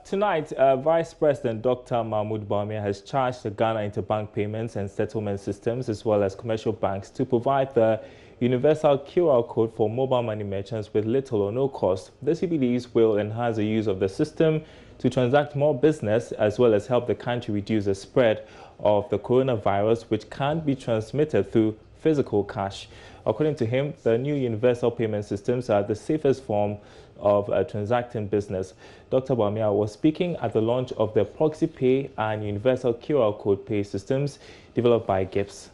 Tonight, Vice President Dr. Mahmoud Bawumia has charged the Ghana Interbank Payments and Settlement Systems as well as commercial banks to provide the universal QR code for mobile money merchants with little or no cost. This, he believes, will enhance the use of the system to transact more business as well as help the country reduce the spread of the coronavirus, which can't be transmitted through physical cash. According to him, the new universal payment systems are the safest form of transacting business. Dr. Bawumia was speaking at the launch of the Proxy Pay and Universal QR Code Pay systems developed by Gibbs.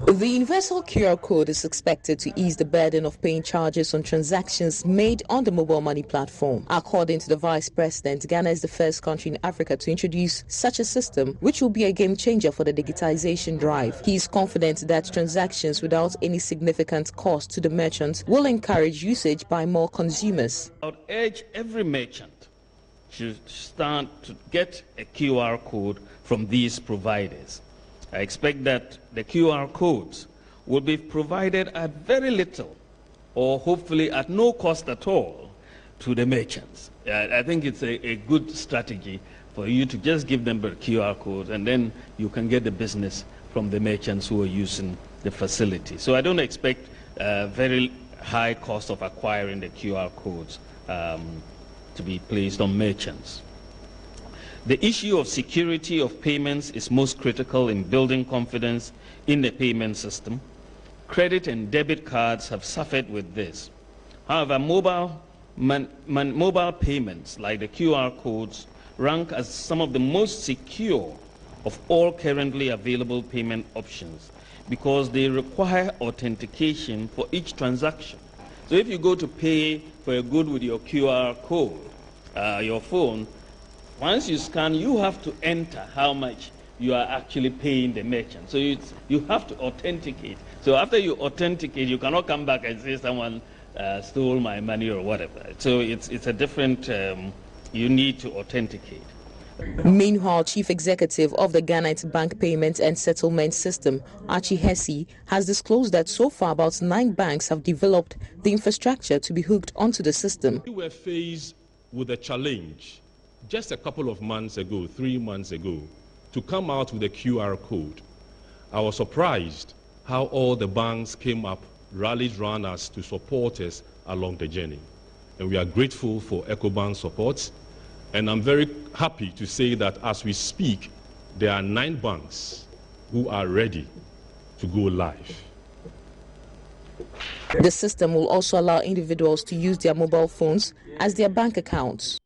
The universal QR code is expected to ease the burden of paying charges on transactions made on the mobile money platform. According to the Vice President, Ghana is the first country in Africa to introduce such a system, which will be a game changer for the digitization drive. He is confident that transactions without any significant cost to the merchants will encourage usage by more consumers. I would urge every merchant to start to get a QR code from these providers. I expect that the QR codes will be provided at very little or hopefully at no cost at all to the merchants. I think it's a good strategy for you to just give them the QR code and then you can get the business from the merchants who are using the facility. So I don't expect very high cost of acquiring the QR codes to be placed on merchants. The issue of security of payments is most critical in building confidence in the payment system. Credit and debit cards have suffered with this. However, mobile payments like the QR codes rank as some of the most secure of all currently available payment options because they require authentication for each transaction. So if you go to pay for a good with your QR code, your phone, once you scan, you have to enter how much you are actually paying the merchant. So you have to authenticate. So after you authenticate, you cannot come back and say someone stole my money or whatever. So it's a different, you need to authenticate. Meanwhile, Chief Executive of the Ghana Interbank Payment and Settlement System, Aboagye-Wiafe, has disclosed that so far about 9 banks have developed the infrastructure to be hooked onto the system. We were faced with a challenge just a couple of months ago, 3 months ago, to come out with a QR code. I was surprised how all the banks came up, rallied around us to support us along the journey. And we are grateful for EcoBank's support. And I'm very happy to say that as we speak, there are 9 banks who are ready to go live. The system will also allow individuals to use their mobile phones as their bank accounts.